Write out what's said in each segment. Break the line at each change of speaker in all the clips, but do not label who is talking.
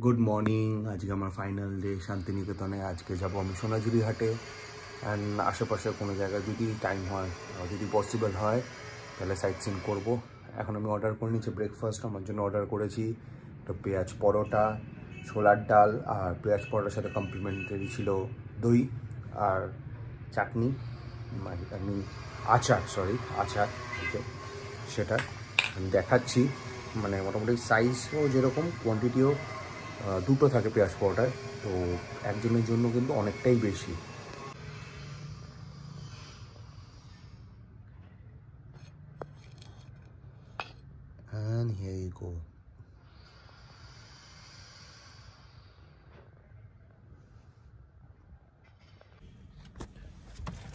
Good morning. আজকে আমার final day শান্তিনিকেতনে। আজকে যাবো আমি সোনাঝুরি হাটে অ্যান্ড আশেপাশে কোনো জায়গায় যদি টাইম হয়, যদি পসিবল হয় তাহলে সাইট সিন করবো। এখন আমি অর্ডার করে নিচ্ছি ব্রেকফাস্ট। আমার জন্য অর্ডার করেছি একটা পেঁয়াজ পরোটা, ছোলার ডাল, আর পেঁয়াজ পরোটার সাথে কমপ্লিমেন্টারি ছিল দই আর চাটনি, আই মিন আচার, আচার সেটা আমি দেখাচ্ছি। মানে মোটামুটি সাইজও যেরকম, কোয়ান্টিটিও দুটো থাকে পেঁয়াজ পরোটায়, তো একজনের জন্য কিন্তু অনেকটাই বেশি। And here you go.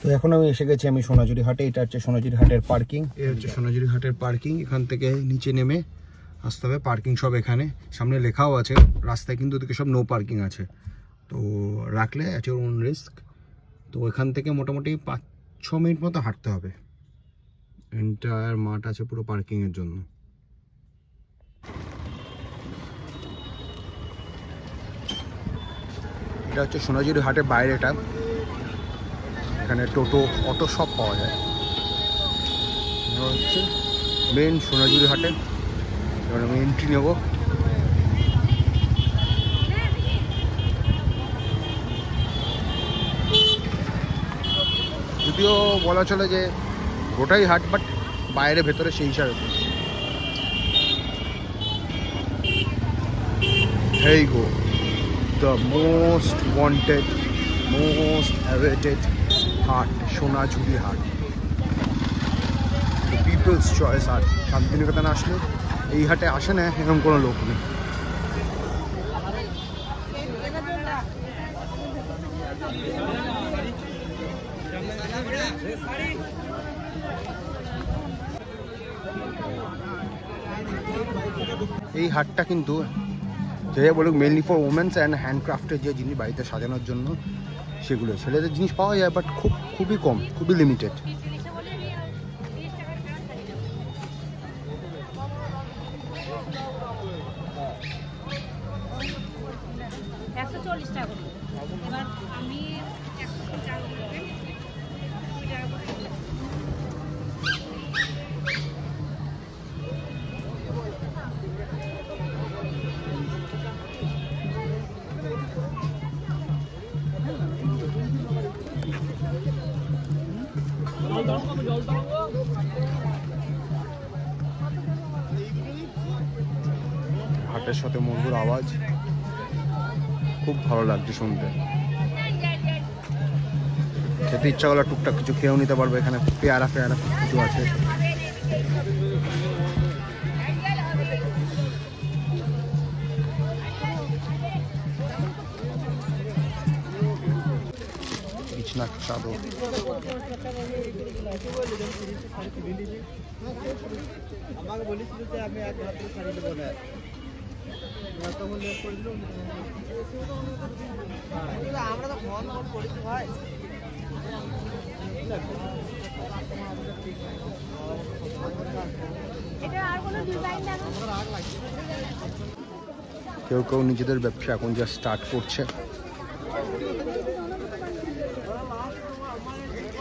তো এখন আমি এসে গেছি আমি সোনাঝুরি হাটে। এটা হচ্ছে সোনাঝুরি হাটের পার্কিং। এই হচ্ছে সোনাঝুরি হাটের পার্কিং। এখান থেকে নিচে নেমে আসতে হবে। পার্কিং সব এখানে, সামনে লেখাও আছে। রাস্তায় কিন্তু ওদিকে সব নো পার্কিং আছে, তো রাখলে আছে ওন রিস্ক। তো এখান থেকে মোটামুটি 5-6 মিনিট মতো হাঁটতে হবে। এন্টায়ার মাঠ আছে পুরো পার্কিংয়ের জন্য। এটা হচ্ছে সোনাঝুরি হাটের বাইরেটা। এখানে টোটো, অটো সব পাওয়া যায়। হচ্ছে মেন সোনাঝুরি হাটে। এবার আমি এন্ট্রি নেব। যদিও বলা চলে যে গোটাই হাট, বাট বাইরে ভেতরে সেই হিসাবে। Here you go, the most wanted, most awaited হাট, সোনাঝুরি হাট, পিপলস চয়েস হাট। শান্তিনিকেতনে আসলে এই হাটে আসে না এরকম কোনো লোক নেই। এই হাটটা কিন্তু যে বলুক মেনলি ফর ওমেন্স অ্যান্ড হ্যান্ডক্রাফটের যে জিনিস বাড়িতে সাজানোর জন্য, সেগুলো ছেলেদের জিনিস পাওয়া যায়, বাট খুবই কম, খুবই লিমিটেড। হাটের সাথে মধুর আওয়াজ, খুব ভালো লাগছে শুনতে। খেতে ইচ্ছা করলে টুকটাক কিছু খেয়েও নিতে পারবে। এখানে পেয়ারা কিছু আছে। বিছনা চাদর, আমাকে বলেছিল যে আমি এক হাতে শাড়ি দেবো না, আমরা তো ফোন করেছি ভাই। কেউ কেউ নিজেদের ব্যবসা এখন যা স্টার্ট করছে।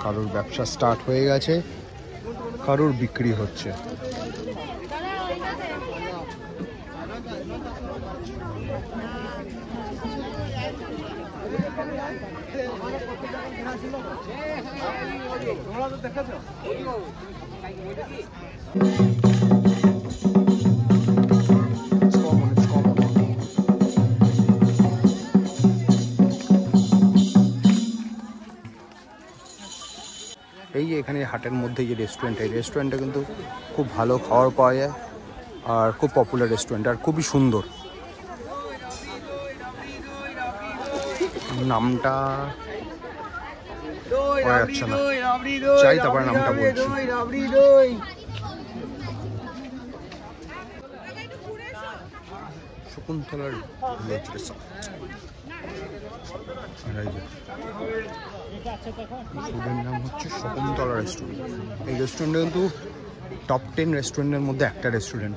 কারোর ব্যবসা স্টার্ট হয়ে গেছে, কারোর বিক্রি হচ্ছে। এই যে এখানে হাটের মধ্যে যে রেস্টুরেন্ট, এই রেস্টুরেন্টটা কিন্তু খুব ভালো খাবার পাওয়া যায় আর খুব পপুলার রেস্টুরেন্ট, আর খুবই সুন্দর। নামটা যাচ্ছে না, চাই তারপরে নামটা বলছি। শকুন্তলার ভিলেজ রিসর্ট। ফুডের নাম হচ্ছে শকুন্তলা রেস্টুরেন্ট। এই রেস্টুরেন্টে কিন্তু টপ 10 রেস্টুরেন্টের মধ্যে একটা রেস্টুরেন্ট।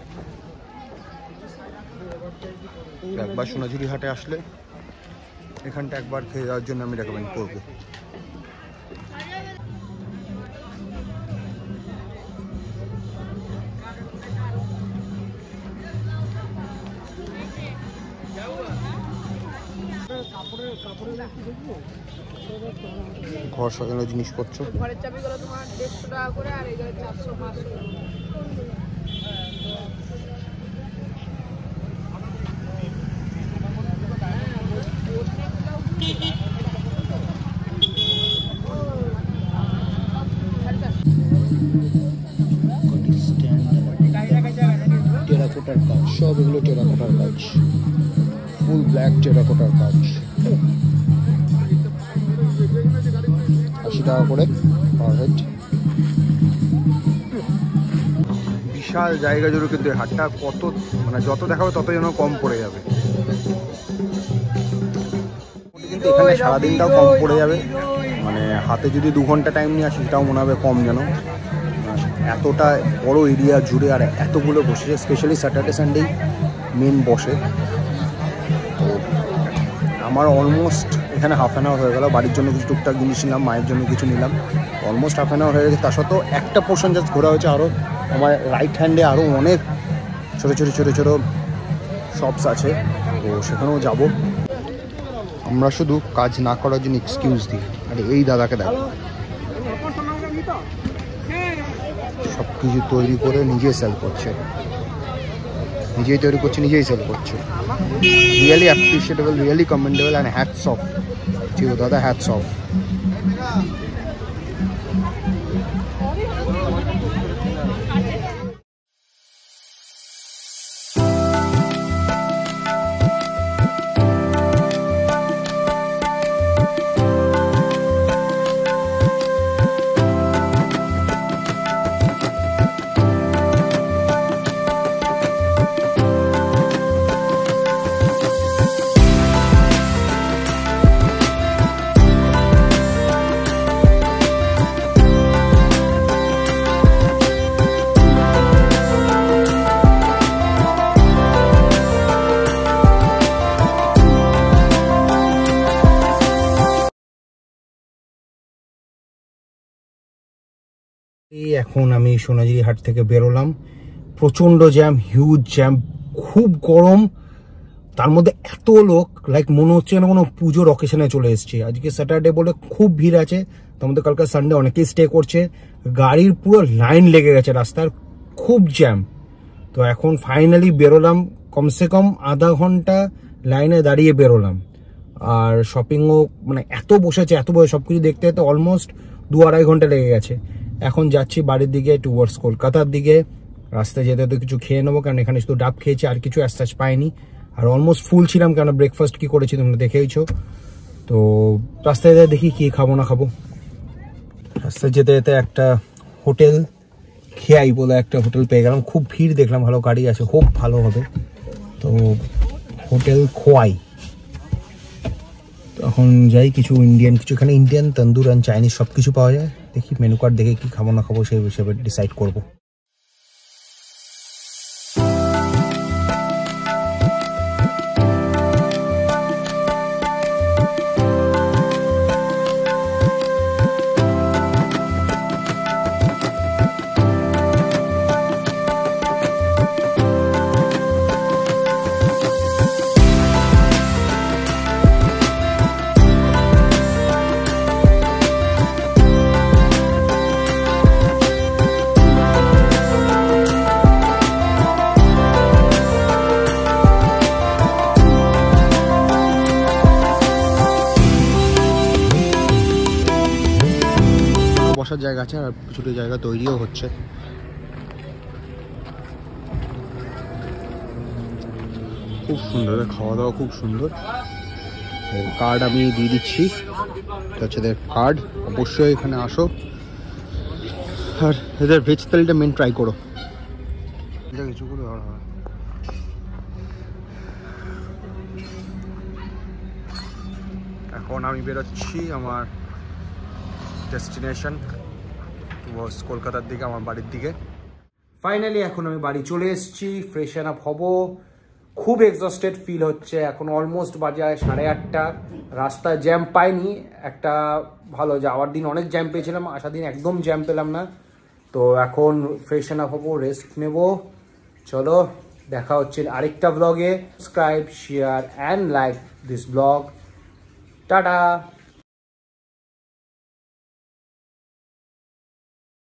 একবার সোনাঝুরি হাটে আসলে এখানটা একবার খেয়ে যাওয়ার জন্য আমি রেকমেন্ড করবো। ঘর সাজানোর জিনিসপত্র,
ঘরের চাবিগুলো তোমার 150 টাকা করে, আর এগুলো 400-500।
টেরাকোটার কাজ, সব এগুলো টেরাকোটার কাজ, ফুল ব্ল্যাক টেরাকোটার কাজ। 80 টাকা করে পার হেড। বিশাল জায়গা জুড়ে কিন্তু হাটটা কত, মানে যত দেখাবে তত যেন কম পড়ে যাবে। কিন্তু এখানে সারাদিনটাও কম পড়ে যাবে, মানে হাতে যদি 2 ঘন্টা টাইম নিয়ে আসি সেটাও মনে হবে কম যেন। এতটা বড় এরিয়া জুড়ে আর এতগুলো বসেছে, স্পেশালি স্যাটারডে সানডেই মেন বসে। তো আমার অলমোস্ট এখানে হাফ অ্যান আওয়ার হয়ে গেল। বাড়ির জন্য কিছু টুকটাক জিনিস নিলাম, মায়ের জন্য কিছু নিলাম, অলমোস্ট হাফ অ্যান আওয়ার হয়ে গেছে। তার সত্ত্বেও একটা পোর্শন জাস্ট ঘোরা হয়েছে। আরও আমার রাইট হ্যান্ডে আরও অনেক ছোটো ছোটো ছোটো ছোটো শপস আছে, তো সেখানেও যাব। আমরা শুধু কাজ না করার জন্য এক্সকিউজ দিই। আর এই দাদাকে দেখো, সব কিছু তৈরি করে নিজে সেল করছে, নিজেই তৈরি করছে, নিজেই সেল করছে। Really appreciatable, really commendable, and hats off চিও দাদা, হ্যাটস অফ। এখন আমি সোনাঝুরি হাট থেকে বেরোলাম। প্রচণ্ড জ্যাম, হিউজ জ্যাম, খুব গরম, তার মধ্যে এত লোক, লাইক মনে হচ্ছে না কোনো পুজোর অকেশনে চলে এসেছি। আজকে স্যাটারডে বলে খুব ভিড় আছে, তার মধ্যে কালকে সানডে অনেকেই স্টে করছে। গাড়ির পুরো লাইন লেগে গেছে রাস্তার, খুব জ্যাম। তো এখন ফাইনালি বেরোলাম, কমসে কম আধা ঘন্টা লাইনে দাঁড়িয়ে বেরোলাম। আর শপিংও মানে এত বসেছে, এত বসে সব কিছু দেখতে যেতে অলমোস্ট 2-2.5 ঘন্টা লেগে গেছে। এখন যাচ্ছি বাড়ির দিকে, টুয়ার্ডস কলকাতার দিকে। রাস্তায় যেতে তো কিছু খেয়ে নেবো, কারণ এখানে শুধু ডাব খেয়েছি, আর কিছু অ্যাজ পাইনি। আর অলমোস্ট ফুল ছিলাম, কেন ব্রেকফাস্ট কি করেছি তোমরা দেখেইছো। তো রাস্তায় যেতে দেখি কি খাবো না খাবো। রাস্তায় যেতে যেতে একটা হোটেল, খেয়াই বলে একটা হোটেল পেয়ে গেলাম। খুব ভিড় দেখলাম, ভালো গাড়ি আছে, খুব ভালো হবে। তো হোটেল খোয়াই। এখন যাই, কিছু ইন্ডিয়ান, কিছু এখানে ইন্ডিয়ান, তন্দুর অ্যান্ড চাইনিজ সব কিছু পাওয়া যায়। দেখি মেনু কার্ড দেখে কি খাবো না খাবো সেই হিসেবে ডিসাইড করবো। বসার জায়গা আছে, আর ছোটো জায়গা তৈরিও হচ্ছে। খুব সুন্দর, খাওয়া দাওয়া খুব সুন্দর। কার্ড আমি দিয়ে দিচ্ছি, এটা হচ্ছে এদের কার্ড। অবশ্যই এখানে আসো, আর এদের ভেজ থালিটা মেন ট্রাই করো। কিছু করে এখন আমি বেরোচ্ছি আমার ডেস্টিনেশন কলকাতার দিকে, আমার বাড়ির দিকে। ফাইনালি এখন আমি বাড়ি চলে এসেছি, ফ্রেশন আপ হব, খুব এক্সস্টেড ফিল হচ্ছে। এখন অলমোস্ট বাজে 8:30। রাস্তায় জ্যাম পাইনি, একটা ভালো যাওয়ার দিন অনেক জ্যাম পেয়েছিলাম, আসার দিন একদম জ্যাম পেলাম না। তো এখন ফ্রেশন আপ হবো, রেস্ট নেব। চলো দেখা হচ্ছে আরেকটা ব্লগে। Subscribe, share and like this blog. Tata.